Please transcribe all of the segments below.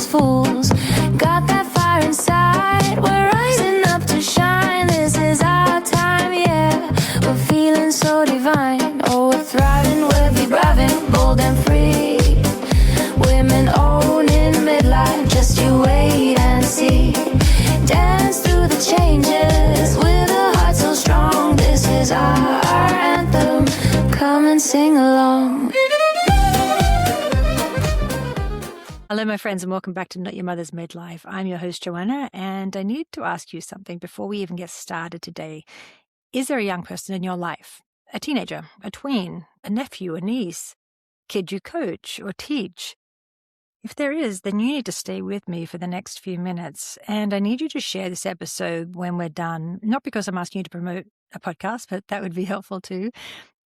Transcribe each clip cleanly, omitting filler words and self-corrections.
fools. Got that fire inside, we're rising up to shine. This is our time, yeah, we're feeling so divine. Oh, we're thriving, we'll be thriving, bold and free. Women owning midlife, just you wait and see. Dance through the changes with a heart so strong. This is our anthem, come and sing along. Hello, my friends, and welcome back to Not Your Mother's Midlife. I'm your host, Johanna, and I need to ask you something before we even get started today. Is there a young person in your life, a teenager, a tween, a nephew, a niece, kid you coach or teach? If there is, then you need to stay with me for the next few minutes, and I need you to share this episode when we're done, not because I'm asking you to promote a podcast, but that would be helpful too,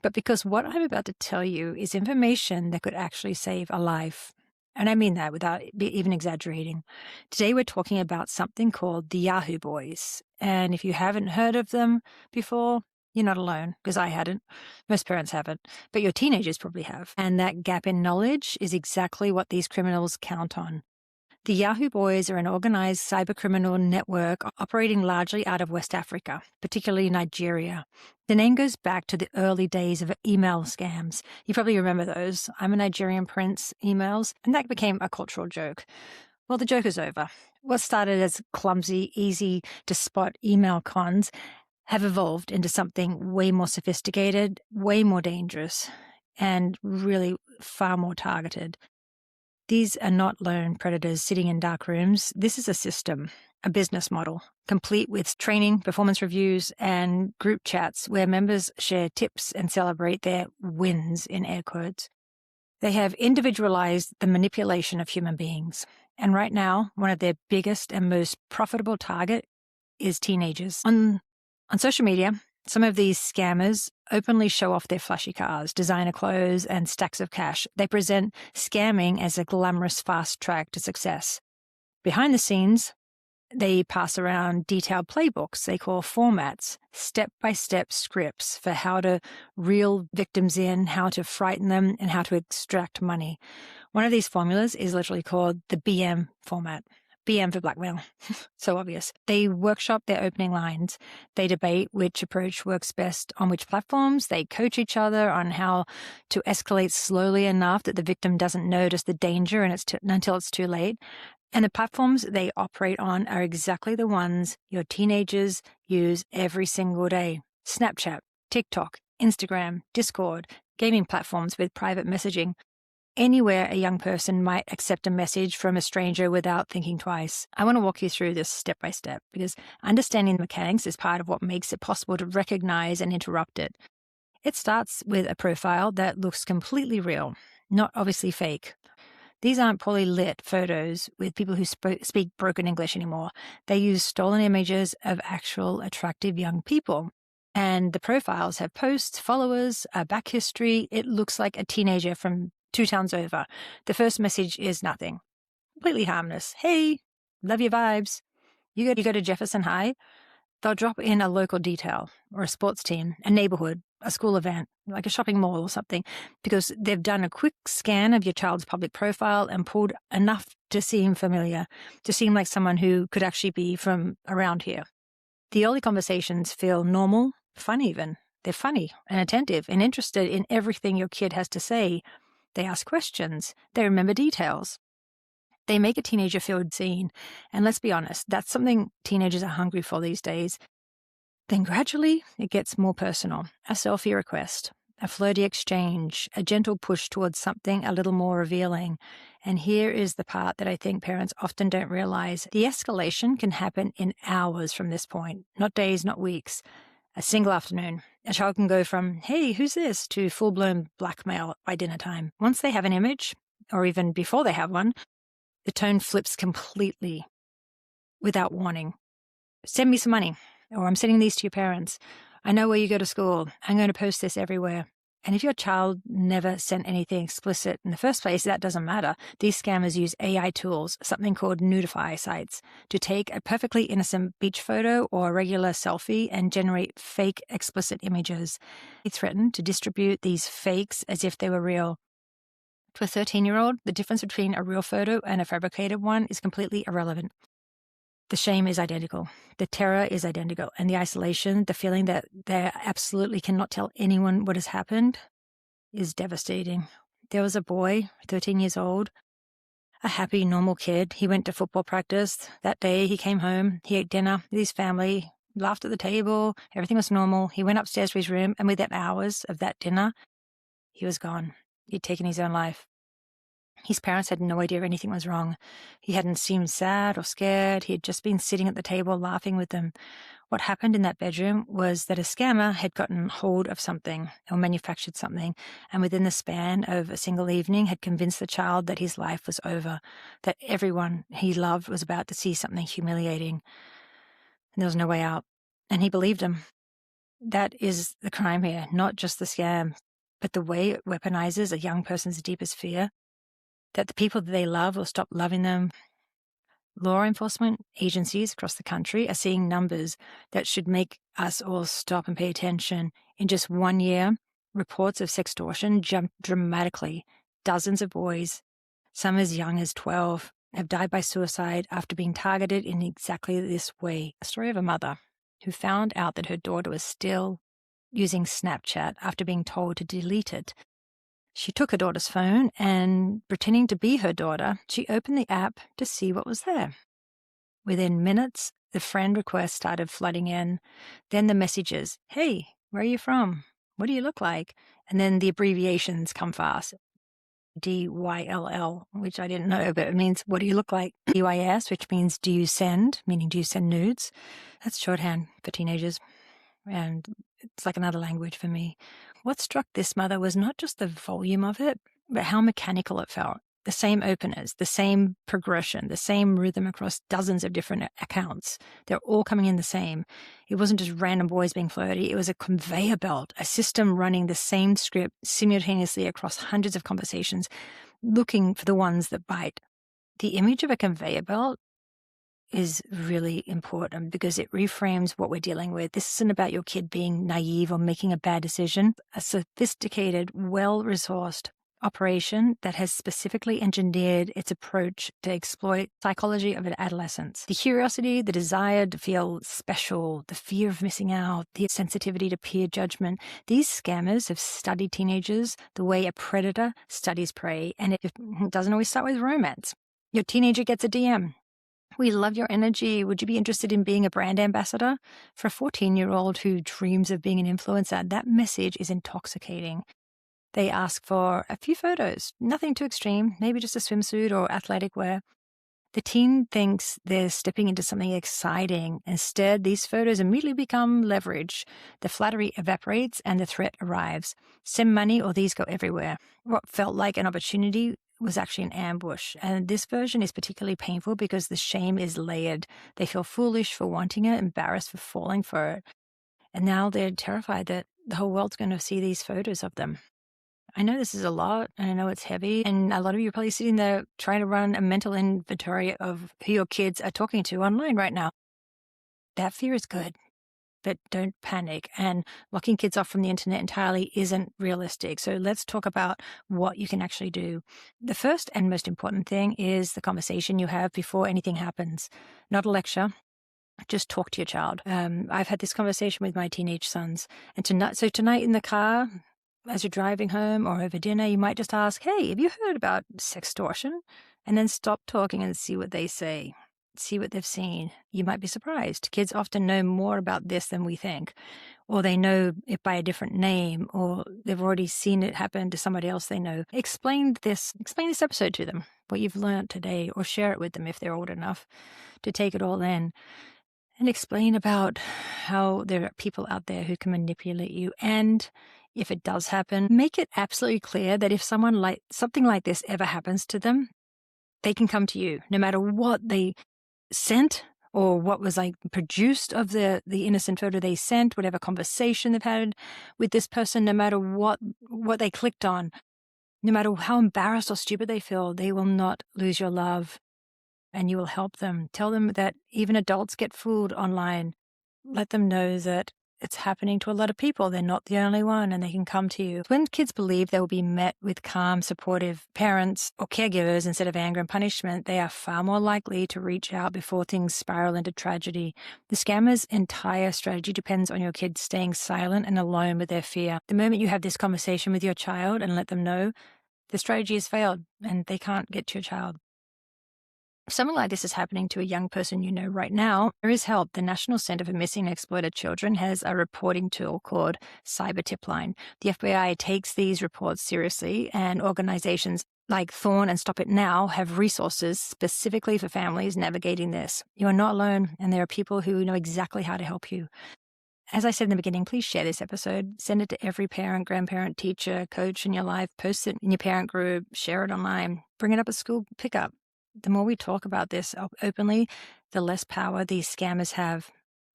but because what I'm about to tell you is information that could actually save a life. And I mean that without even exaggerating. Today we're talking about something called the Yahoo Boys. And if you haven't heard of them before, you're not alone, because I hadn't. Most parents haven't, but your teenagers probably have. And that gap in knowledge is exactly what these criminals count on. The Yahoo Boys are an organized cybercriminal network operating largely out of West Africa, particularly Nigeria. The name goes back to the early days of email scams. You probably remember those. I'm a Nigerian prince emails, and that became a cultural joke. Well, the joke is over. What started as clumsy, easy to spot email cons have evolved into something way more sophisticated, way more dangerous, and really far more targeted. These are not lone predators sitting in dark rooms. This is a system, a business model, complete with training, performance reviews, and group chats where members share tips and celebrate their wins, in air quotes. They have individualized the manipulation of human beings. And right now, one of their biggest and most profitable target is teenagers. On social media, some of these scammers openly show off their flashy cars, designer clothes, and stacks of cash. They present scamming as a glamorous fast track to success. Behind the scenes, they pass around detailed playbooks they call formats, step-by-step scripts for how to reel victims in, how to frighten them, and how to extract money. One of these formulas is literally called the BM format. BM for blackmail. So obvious. They workshop their opening lines. They debate which approach works best on which platforms. They coach each other on how to escalate slowly enough that the victim doesn't notice the danger until it's too late. And the platforms they operate on are exactly the ones your teenagers use every single day. Snapchat, TikTok, Instagram, Discord, gaming platforms with private messaging. Anywhere a young person might accept a message from a stranger without thinking twice. I want to walk you through this step by step because understanding the mechanics is part of what makes it possible to recognize and interrupt it. It starts with a profile that looks completely real, not obviously fake. These aren't poorly lit photos with people who speak broken English anymore. They use stolen images of actual attractive young people. And the profiles have posts, followers, a back history. It looks like a teenager from 2 towns over. The first message is nothing. Completely harmless. Hey, love your vibes. You go to Jefferson High. They'll drop in a local detail or a sports team, a neighborhood, a school event, like a shopping mall or something, because they've done a quick scan of your child's public profile and pulled enough to seem familiar, to seem like someone who could actually be from around here. The early conversations feel normal, fun even. They're funny and attentive and interested in everything your kid has to say. They ask questions. They remember details. They make a teenager feel seen. And let's be honest, that's something teenagers are hungry for these days. Then gradually, it gets more personal. A selfie request, a flirty exchange, a gentle push towards something a little more revealing. And here is the part that I think parents often don't realize. The escalation can happen in hours from this point, not days, not weeks. A single afternoon, a child can go from, hey, who's this, to full-blown blackmail by dinner time. Once they have an image, or even before they have one, the tone flips completely without warning. Send me some money, or I'm sending these to your parents. I know where you go to school. I'm going to post this everywhere. And if your child never sent anything explicit in the first place, that doesn't matter. These scammers use AI tools, something called nudify sites, to take a perfectly innocent beach photo or a regular selfie and generate fake explicit images. They threaten to distribute these fakes as if they were real. To a 13-year-old, the difference between a real photo and a fabricated one is completely irrelevant. The shame is identical. The terror is identical. And the isolation, the feeling that they absolutely cannot tell anyone what has happened, is devastating. There was a boy, 13 years old, a happy, normal kid. He went to football practice. That day, he came home. He ate dinner with his family, laughed at the table. Everything was normal. He went upstairs to his room, and within hours of that dinner, he was gone. He'd taken his own life. His parents had no idea anything was wrong. He hadn't seemed sad or scared. He had just been sitting at the table laughing with them. What happened in that bedroom was that a scammer had gotten hold of something or manufactured something, and within the span of a single evening had convinced the child that his life was over, that everyone he loved was about to see something humiliating, and there was no way out. And he believed him. That is the crime here, not just the scam, but the way it weaponizes a young person's deepest fear, that the people that they love will stop loving them. Law enforcement agencies across the country are seeing numbers that should make us all stop and pay attention. In just 1 year, reports of sextortion jumped dramatically. Dozens of boys, some as young as 12, have died by suicide after being targeted in exactly this way. A story of a mother who found out that her daughter was still using Snapchat after being told to delete it. She took her daughter's phone and, pretending to be her daughter, she opened the app to see what was there. Within minutes, the friend requests started flooding in. Then the messages, "Hey, where are you from? What do you look like?" And then the abbreviations come fast. DYLL, which I didn't know, but it means, "What do you look like?" DYS, which means, "Do you send?" meaning, "Do you send nudes?" That's shorthand for teenagers. And it's like another language for me. What struck this mother was not just the volume of it, but how mechanical it felt. The same openers, the same progression, the same rhythm across dozens of different accounts. They're all coming in the same. It wasn't just random boys being flirty. It was a conveyor belt, a system running the same script simultaneously across hundreds of conversations, looking for the ones that bite. The image of a conveyor belt is really important because it reframes what we're dealing with. This isn't about your kid being naive or making a bad decision. A sophisticated, well-resourced operation that has specifically engineered its approach to exploit psychology of adolescence. The curiosity, the desire to feel special, the fear of missing out, the sensitivity to peer judgment. These scammers have studied teenagers the way a predator studies prey, and it doesn't always start with romance. Your teenager gets a DM. "We love your energy. Would you be interested in being a brand ambassador?" For a 14-year-old who dreams of being an influencer, that message is intoxicating. They ask for a few photos, nothing too extreme, maybe just a swimsuit or athletic wear. The teen thinks they're stepping into something exciting. Instead, these photos immediately become leverage. The flattery evaporates and the threat arrives. Send money or these go everywhere. What felt like an opportunity was actually an ambush. And this version is particularly painful because the shame is layered. They feel foolish for wanting it, embarrassed for falling for it. And now they're terrified that the whole world's going to see these photos of them. I know this is a lot, and I know it's heavy, and a lot of you are probably sitting there trying to run a mental inventory of who your kids are talking to online right now. That fear is good, but don't panic. And locking kids off from the internet entirely isn't realistic. So let's talk about what you can actually do. The first and most important thing is the conversation you have before anything happens. Not a lecture. Just talk to your child. I've had this conversation with my teenage sons. And tonight in the car, as you're driving home or over dinner, you might just ask, "Hey, have you heard about sextortion?" And then stop talking and see what they say. See what they've seen. You might be surprised. Kids often know more about this than we think, or they know it by a different name, or they've already seen it happen to somebody else they know. Explain this episode to them, what you've learned today, or share it with them if they're old enough to take it all in. And explain about how there are people out there who can manipulate you. And if it does happen, make it absolutely clear that if something like this ever happens to them, they can come to you, no matter what they sent or what was produced of the innocent photo they sent, whatever conversation they've had with this person, no matter what they clicked on, no matter how embarrassed or stupid they feel, they will not lose your love. And you will help them. Tell them that even adults get fooled online. Let them know that it's happening to a lot of people. They're not the only one, and they can come to you. When kids believe they will be met with calm, supportive parents or caregivers instead of anger and punishment, they are far more likely to reach out before things spiral into tragedy. The scammer's entire strategy depends on your kids staying silent and alone with their fear. The moment you have this conversation with your child and let them know, the strategy has failed and they can't get to your child. If something like this is happening to a young person you know right now, there is help. The National Center for Missing and Exploited Children has a reporting tool called Cyber Tipline. The FBI takes these reports seriously, and organizations like Thorn and Stop It Now have resources specifically for families navigating this. You are not alone, and there are people who know exactly how to help you. As I said in the beginning, please share this episode. Send it to every parent, grandparent, teacher, coach in your life. Post it in your parent group. Share it online. Bring it up at school pickup. The more we talk about this openly, the less power these scammers have.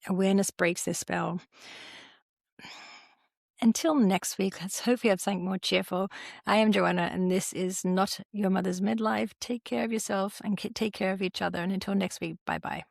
Awareness breaks their spell. Until next week, let's hope you have something more cheerful. I am Johanna, and this is Not Your Mother's Midlife. Take care of yourself and take care of each other. And until next week, bye-bye.